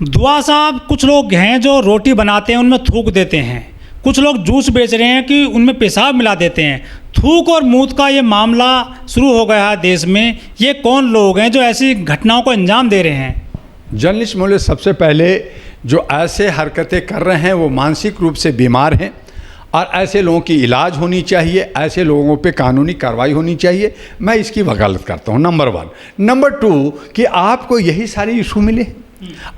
दुआ साहब, कुछ लोग हैं जो रोटी बनाते हैं उनमें थूक देते हैं, कुछ लोग जूस बेच रहे हैं कि उनमें पेशाब मिला देते हैं। थूक और मूत का ये मामला शुरू हो गया है देश में। ये कौन लोग हैं जो ऐसी घटनाओं को अंजाम दे रहे हैं? जर्नलिस्ट मोले, सबसे पहले जो ऐसे हरकतें कर रहे हैं वो मानसिक रूप से बीमार हैं और ऐसे लोगों की इलाज होनी चाहिए, ऐसे लोगों पे कानूनी कार्रवाई होनी चाहिए। मैं इसकी वकालत करता हूँ, नंबर 1। नंबर 2 कि आपको यही सारे इशू मिले,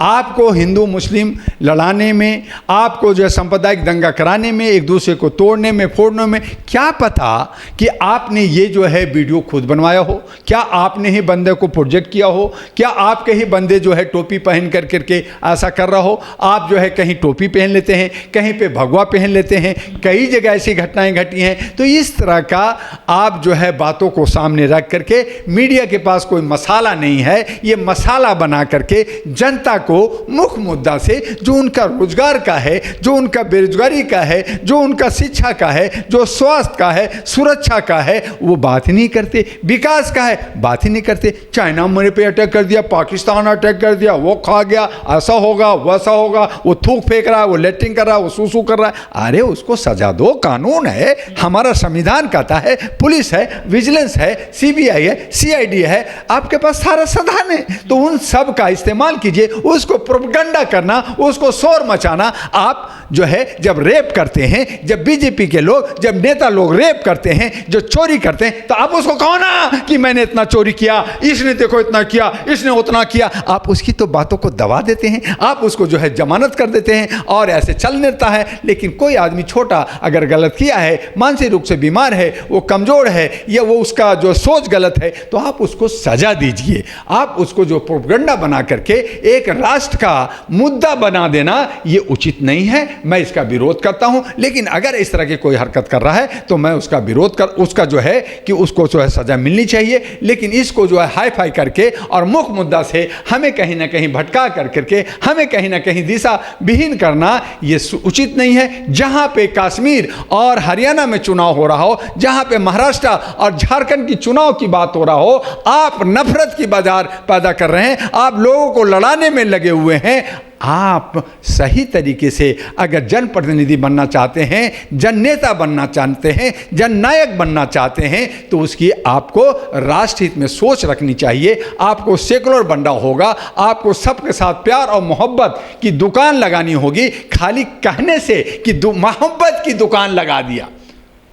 आपको हिंदू मुस्लिम लड़ाने में, आपको जो है सांप्रदायिक दंगा कराने में, एक दूसरे को तोड़ने में, फोड़ने में, क्या पता कि आपने ये जो है वीडियो खुद बनवाया हो, क्या आपने ही बंदे को प्रोजेक्ट किया हो, क्या आपके ही बंदे जो है टोपी पहन कर करके ऐसा कर रहा हो। आप जो है कहीं टोपी पहन लेते हैं, कहीं पे भगवा पहन लेते हैं, कई जगह ऐसी घटनाएं घटी हैं। तो इस तरह का आप जो है बातों को सामने रख करके, मीडिया के पास कोई मसाला नहीं है, ये मसाला बना करके जनता को मुख्य मुद्दा से, जो उनका रोजगार का है, जो उनका बेरोजगारी का है, जो उनका शिक्षा का है, जो स्वास्थ्य का है, सुरक्षा का है, वो बात ही नहीं करते। विकास का है, बात ही नहीं करते। चाइना मेरे पे अटैक कर दिया, पाकिस्तान अटैक कर दिया, वो खा गया, ऐसा होगा वैसा होगा, वो थूक फेंक रहा है, वो लेटरिंग कर रहा है, वो सूसू कर रहा है। अरे उसको सजा दो, कानून है, हमारा संविधान कहता है, पुलिस है, विजिलेंस है, सीबीआई है, सीआईडी है, आपके पास सारा साधन है। तो उन सब का इस्तेमाल कीजिए। उसको प्रोपेगेंडा करना, उसको शोर मचाना। आप जो है जब रेप करते हैं, जब बीजेपी के लोग, जब नेता लोग रेप करते हैं, जो चोरी करते हैं, तो आप उसको कहो ना कि मैंने इतना चोरी किया, इसने देखो इतना किया, इसने उतना किया। आप उसकी तो बातों को दबा देते हैं, आप उसको जो है जमानत कर देते हैं और ऐसे चल देता है। लेकिन कोई आदमी छोटा अगर गलत किया है, मानसिक रूप से बीमार है, वो कमजोर है, या वो उसका जो सोच गलत है, तो आप उसको सजा दीजिए। आप उसको जो प्रोपेगेंडा बना करके एक राष्ट्र का मुद्दा बना देना, ये उचित नहीं है। मैं इसका विरोध करता हूं। लेकिन अगर इस तरह की कोई हरकत कर रहा है तो मैं उसका विरोध कर, उसका जो है कि उसको जो है सजा मिलनी चाहिए। लेकिन इसको जो है हाई फाई करके और मुख्य मुद्दा से हमें कहीं ना कहीं भटका कर करके, हमें कहीं ना कहीं दिशा विहीन करना, ये उचित नहीं है। जहां पे कश्मीर और हरियाणा में चुनाव हो रहा हो, जहां पे महाराष्ट्र और झारखंड की चुनाव की बात हो रहा हो, आप नफरत की बाजार पैदा कर रहे हैं, आप लोगों को लड़ाने में लगे हुए हैं। आप सही तरीके से अगर जनप्रतिनिधि बनना चाहते हैं, जन नेता बनना चाहते हैं, जन नायक बनना चाहते हैं, तो उसकी आपको राष्ट्रहित में सोच रखनी चाहिए। आपको सेकुलर बनना होगा, आपको सबके साथ प्यार और मोहब्बत की दुकान लगानी होगी। खाली कहने से कि मोहब्बत की दुकान लगा दिया,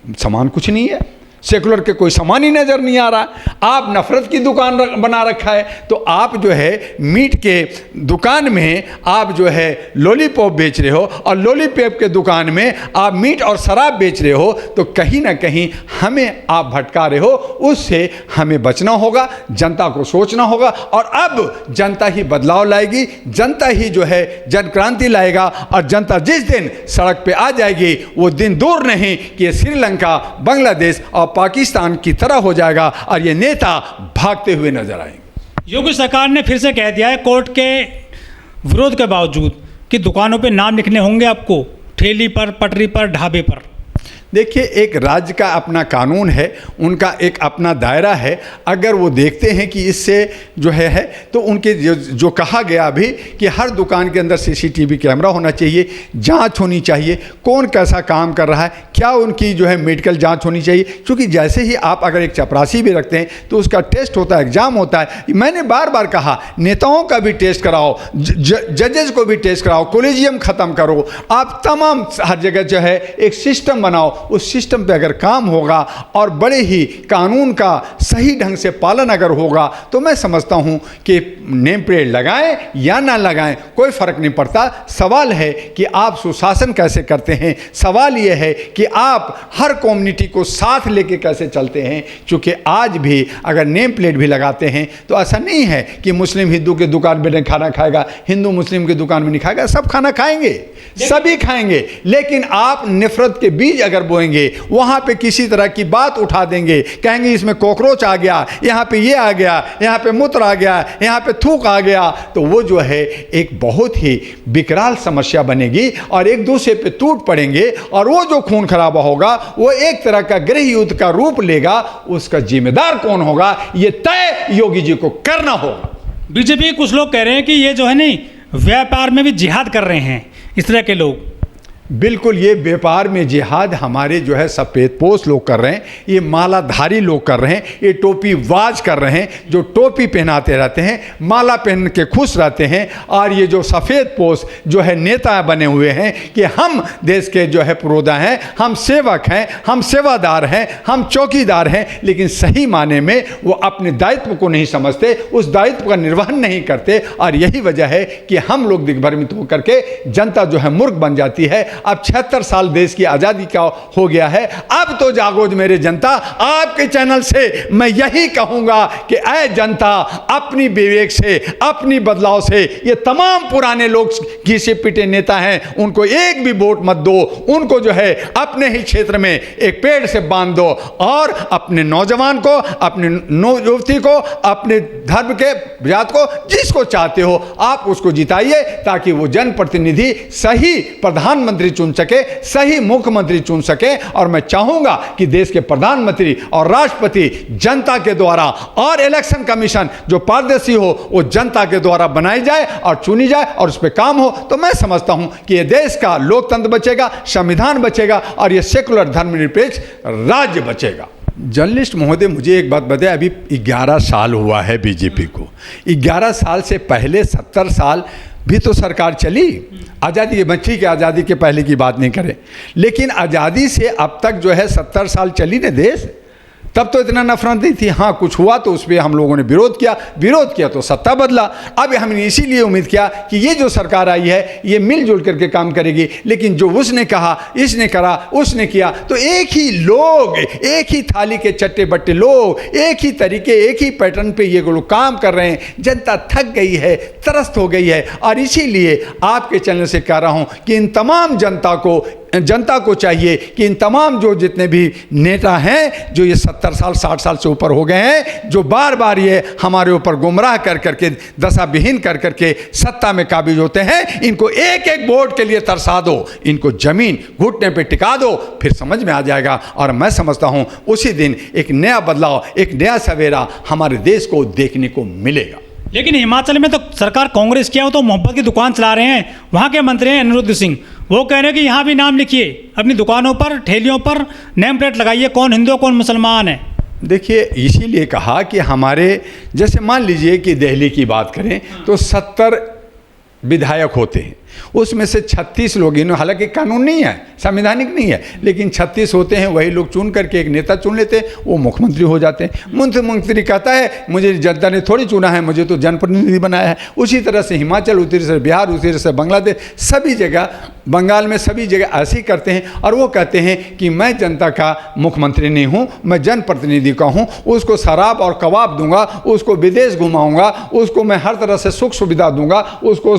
सामान कुछ नहीं है, सेकुलर के कोई सामान ही नजर नहीं आ रहा। आप नफरत की दुकान बना रखा है। तो आप जो है मीट के दुकान में आप जो है लॉलीपॉप बेच रहे हो, और लॉलीपॉप के दुकान में आप मीट और शराब बेच रहे हो। तो कहीं ना कहीं हमें आप भटका रहे हो। उससे हमें बचना होगा, जनता को सोचना होगा। और अब जनता ही बदलाव लाएगी, जनता ही जो है जन क्रांति लाएगा। और जनता जिस दिन सड़क पे आ जाएगी, वो दिन दूर नहीं कि श्रीलंका, बांग्लादेश और पाकिस्तान की तरह हो जाएगा और ये नेता भागते हुए नजर आएंगे। योगी सरकार ने फिर से कह दिया है, कोर्ट के विरोध के बावजूद, कि दुकानों पे नाम लिखने होंगे आपको, ठेली पर, पटरी पर, ढाबे पर। देखिए, एक राज्य का अपना कानून है, उनका एक अपना दायरा है। अगर वो देखते हैं कि इससे जो है तो उनके जो कहा गया अभी कि हर दुकान के अंदर सीसीटीवी कैमरा होना चाहिए, जांच होनी चाहिए, कौन कैसा काम कर रहा है, क्या उनकी जो है मेडिकल जांच होनी चाहिए। क्योंकि जैसे ही आप अगर एक चपरासी भी रखते हैं तो उसका टेस्ट होता है, एग्जाम होता है। मैंने बार बार कहा, नेताओं का भी टेस्ट कराओ, जजेस को भी टेस्ट कराओ, कोलेजियम ख़त्म करो। आप तमाम हर जगह जो है एक सिस्टम बनाओ। उस सिस्टम पे अगर काम होगा और बड़े ही कानून का सही ढंग से पालन अगर होगा, तो मैं समझता हूं कि नेम प्लेट लगाएं या ना लगाएं, कोई फर्क नहीं पड़ता। सवाल है कि आप सुशासन कैसे करते हैं, सवाल यह है कि आप हर कम्युनिटी को साथ लेके कैसे चलते हैं। क्योंकि आज भी अगर नेम प्लेट भी लगाते हैं तो ऐसा नहीं है कि मुस्लिम हिंदू के दुकान में खाना खाएगा, हिंदू मुस्लिम की दुकान में नहीं खाएगा। सब खाना खाएंगे, सभी खाएंगे। लेकिन आप नफरत के बीज अगर बोएंगे, वहां पे किसी तरह की बात उठा देंगे, कहेंगे इसमें कॉकरोच आ गया, यहां पे ये आ गया, यहां पे मूत्र आ गया, यहां पे थूक आ गया, तो वो जो है एक बहुत ही विकराल समस्या बनेगी और एक दूसरे पे टूट पड़ेंगे। और वो जो खून खराबा होगा वो एक तरह का गृह युद्ध का रूप लेगा। उसका जिम्मेदार कौन होगा, ये तय योगी जी को करना होगा। बीजेपी कुछ लोग कह रहे हैं कि ये जो है नहीं, व्यापार में भी जिहाद कर रहे हैं इस तरह के लोग। बिल्कुल, ये व्यापार में जिहाद हमारे जो है सफ़ेद पोश लोग कर रहे हैं, ये मालाधारी लोग कर रहे हैं, ये टोपीबाज कर रहे हैं, जो टोपी पहनाते रहते हैं, माला पहन के खुश रहते हैं। और ये जो सफ़ेद पोश जो है नेता बने हुए हैं कि हम देश के जो है पुरोधा हैं, हम सेवक हैं, हम सेवादार हैं, हम चौकीदार हैं, लेकिन सही माने में वो अपने दायित्व को नहीं समझते, उस दायित्व का निर्वहन नहीं करते। और यही वजह है कि हम लोग दिग्भ्रमित होकर के जनता जो है मूर्ख बन जाती है। अब 76 साल देश की आज़ादी का हो गया है, अब तो जागो मेरे जनता। आपके चैनल से मैं यही कहूंगा कि ऐ जनता, अपनी विवेक से, अपनी बदलाव से, ये तमाम पुराने लोग घिसे पिटे नेता हैं, उनको एक भी वोट मत दो। उनको जो है अपने ही क्षेत्र में एक पेड़ से बांध दो और अपने नौजवान को, अपने युवती को, अपने धर्म के जात को, जिसको चाहते हो आप उसको जिताइए, ताकि वो जनप्रतिनिधि सही प्रधानमंत्री चुन सके, सही मुख्यमंत्री चुन सके। और मैं चाहूंगा कि देश के प्रधानमंत्री और राष्ट्रपति जनता के द्वारा और इलेक्शन कमीशन जो पारदर्शी हो वो जनता के द्वारा बनाई जाए और चुनी जाए और उस पर काम हो, तो मैं समझता हूं कि ये देश का लोकतंत्र बचेगा, संविधान बचेगा और ये सेकुलर धर्मनिरपेक्ष राज्य बचेगा। जर्नलिस्ट महोदय, मुझे एक बात बताएं, अभी 11 साल हुआ है बीजेपी को। 11 साल से पहले 70 साल भी तो सरकार चली। आज़ादी के बच्ची के आज़ादी के पहले की बात नहीं करें, लेकिन आज़ादी से अब तक जो है 70 साल चली ना देश, तब तो इतना नफरत नहीं थी। हाँ, कुछ हुआ तो उस पर हम लोगों ने विरोध किया तो सत्ता बदला। अब हमने इसीलिए उम्मीद किया कि ये जो सरकार आई है ये मिलजुल करके काम करेगी, लेकिन जो उसने कहा, इसने करा, उसने किया, तो एक ही लोग, एक ही थाली के चट्टे बट्टे लोग, एक ही तरीके, एक ही पैटर्न पे ये लोग काम कर रहे हैं। जनता थक गई है, त्रस्त हो गई है। और इसीलिए आपके चैनल से कह रहा हूँ कि इन तमाम जनता को चाहिए कि इन तमाम जो जितने भी नेता हैं जो ये 70 साल 60 साल से ऊपर हो गए हैं, जो बार बार ये हमारे ऊपर गुमराह कर करके, दशा विहीन कर करके सत्ता में काबिज होते हैं, इनको एक एक वोट के लिए तरसा दो, इनको जमीन घुटने पे टिका दो, फिर समझ में आ जाएगा। और मैं समझता हूँ उसी दिन एक नया बदलाव, एक नया सवेरा हमारे देश को देखने को मिलेगा। लेकिन हिमाचल में तो सरकार कांग्रेस की है, वो तो मोहब्बत की दुकान चला रहे हैं। वहाँ के मंत्री हैं अनिरुद्ध सिंह, वो कह रहे हैं कि यहाँ भी नाम लिखिए, अपनी दुकानों पर, ठेलियों पर नेम प्लेट लगाइए, कौन हिंदू कौन मुसलमान है। देखिए, इसीलिए कहा कि हमारे जैसे मान लीजिए कि दिल्ली की बात करें तो 70 विधायक होते हैं, उसमें से 36 लोग, हालांकि कानून नहीं है, संवैधानिक नहीं है, लेकिन 36 होते हैं, वही लोग चुन करके एक नेता चुन लेते हैं, वो मुख्यमंत्री हो जाते हैं। मुख्यमंत्री कहता है मुझे जनता ने थोड़ी चुना है, मुझे तो जनप्रतिनिधि बनाया है। उसी तरह से हिमाचल, उसी तरह से बिहार, उसी तरह से बांग्लादेश, सभी जगह, बंगाल में सभी जगह ऐसे ही करते हैं। और वो कहते हैं कि मैं जनता का मुख्यमंत्री नहीं हूँ, मैं जनप्रतिनिधि का हूँ, उसको शराब और कबाब दूंगा, उसको विदेश घुमाऊँगा, उसको मैं हर तरह से सुख सुविधा दूंगा, उसको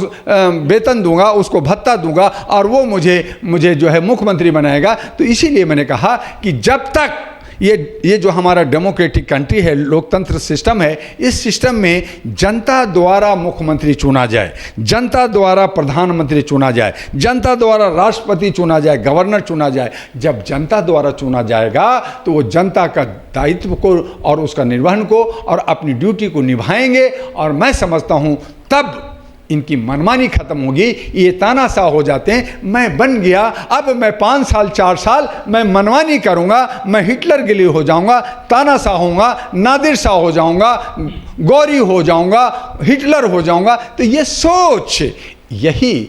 वेतन दूंगा, उसको भत्ता दूंगा और वो मुझे जो है मुख्यमंत्री बनाएगा। तो इसीलिए मैंने कहा कि जब तक ये जो हमारा डेमोक्रेटिक कंट्री है, लोकतंत्र सिस्टम है, इस सिस्टम में जनता द्वारा मुख्यमंत्री चुना जाए, जनता द्वारा प्रधानमंत्री चुना जाए, जनता द्वारा राष्ट्रपति चुना जाए, गवर्नर चुना जाए, जब जनता द्वारा चुना जाएगा तो वो जनता का दायित्व को और उसका निर्वहन को और अपनी ड्यूटी को निभाएंगे। और मैं समझता हूँ तब इनकी मनमानी खत्म होगी, ये तानाशाह हो जाते हैं, मैं बन गया, अब मैं 5 साल 4 साल मैं मनमानी करूंगा, मैं हिटलर के लिए हो जाऊंगा, तानाशाह होऊंगा, नादिर शाह हो जाऊंगा, गौरी हो जाऊंगा, हिटलर हो जाऊंगा। तो ये सोच यही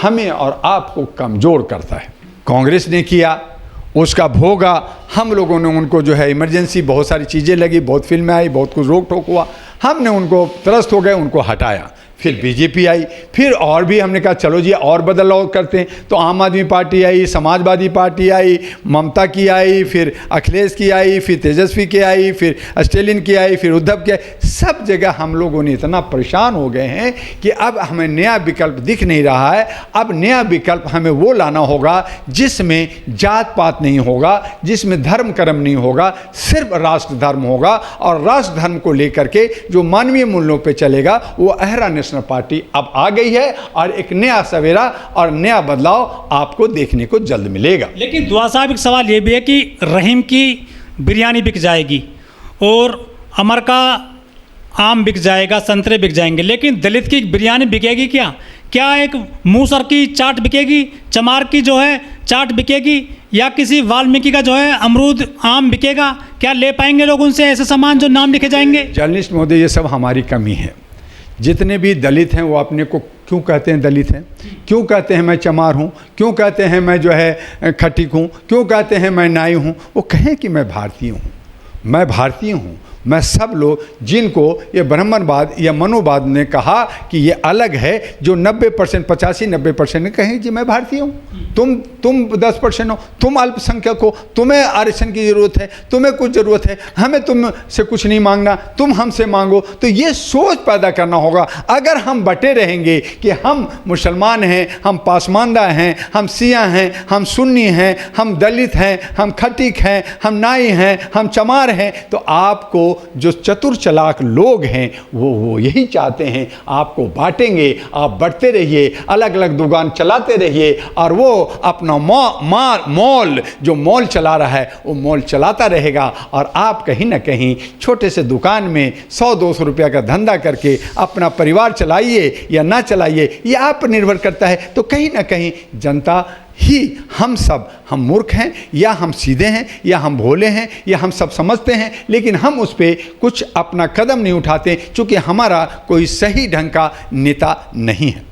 हमें और आपको कमज़ोर करता है। कांग्रेस ने किया, उसका भोगा, हम लोगों ने उनको जो है इमरजेंसी, बहुत सारी चीज़ें लगी, बहुत फिल्में आई, बहुत कुछ रोक टोक हुआ, हमने उनको त्रस्त हो गए, उनको हटाया। फिर बीजेपी आई, फिर और भी हमने कहा चलो जी और बदलाव करते हैं, तो आम आदमी पार्टी आई, समाजवादी पार्टी आई, ममता की आई, फिर अखिलेश की आई, फिर तेजस्वी की आई, फिर स्टेलिन की आई, फिर उद्धव की आई। सब जगह हम लोगों ने इतना परेशान हो गए हैं कि अब हमें नया विकल्प दिख नहीं रहा है। अब नया विकल्प हमें वो लाना होगा जिसमें जात पात नहीं होगा, जिसमें धर्म कर्म नहीं होगा, सिर्फ राष्ट्र धर्म होगा। और राष्ट्र धर्म को लेकर के जो मानवीय मूल्यों पे चलेगा, वो अहरा नेशनल पार्टी अब आ गई है और एक नया सवेरा और नया बदलाव आपको देखने को जल्द मिलेगा। लेकिन दुआ साहब, एक सवाल ये भी है कि रहीम की बिरयानी बिक जाएगी और अमर का आम बिक जाएगा, संतरे बिक जाएंगे, लेकिन दलित की बिरयानी बिकेगी क्या? क्या एक मूसर की चाट बिकेगी, चमार की जो है चाट बिकेगी, या किसी वाल्मीकि का जो है अमरूद आम बिकेगा? क्या ले पाएंगे लोग उनसे ऐसे सामान जो नाम लिखे जाएंगे? जर्नलिस्ट महोदय, ये सब हमारी कमी है। जितने भी दलित हैं वो अपने को क्यों कहते हैं दलित हैं, क्यों कहते हैं मैं चमार हूँ, क्यों कहते हैं मैं जो है खटीक हूँ, क्यों कहते हैं मैं नाई हूँ? वो कहें कि मैं भारतीय हूँ, मैं भारतीय हूँ। मैं सब लोग जिनको ये ब्राह्मणवाद या मनोवाद ने कहा कि ये अलग है, जो 90% 85-90% ने कहें जी मैं भारतीय हूँ, तुम 10% हो, तुम अल्पसंख्यक हो, तुम्हें आरक्षण की ज़रूरत है, तुम्हें कुछ ज़रूरत है, हमें तुमसे कुछ नहीं मांगना, तुम हमसे मांगो। तो ये सोच पैदा करना होगा। अगर हम बटे रहेंगे कि हम मुसलमान हैं, हम पासमानदा हैं, हम सिया हैं, हम सुन्नी हैं, हम दलित हैं, हम खटीक हैं, हम नाई हैं, हम चमार हैं, तो आपको जो चतुर चालाक लोग हैं वो यही चाहते हैं, आपको बांटेंगे, आप बढ़ते रहिए, अलग अलग दुकान चलाते रहिए, और वो अपना मॉल जो मॉल चला रहा है वो मॉल चलाता रहेगा, और आप कहीं ना कहीं छोटे से दुकान में 100-200 रुपया का धंधा करके अपना परिवार चलाइए या ना चलाइए, ये आप पर निर्भर करता है। तो कहीं ना कहीं जनता ही हम मूर्ख हैं, या हम सीधे हैं, या हम भोले हैं, या हम सब समझते हैं, लेकिन हम उस पर कुछ अपना कदम नहीं उठाते, क्योंकि हमारा कोई सही ढंग का नेता नहीं है।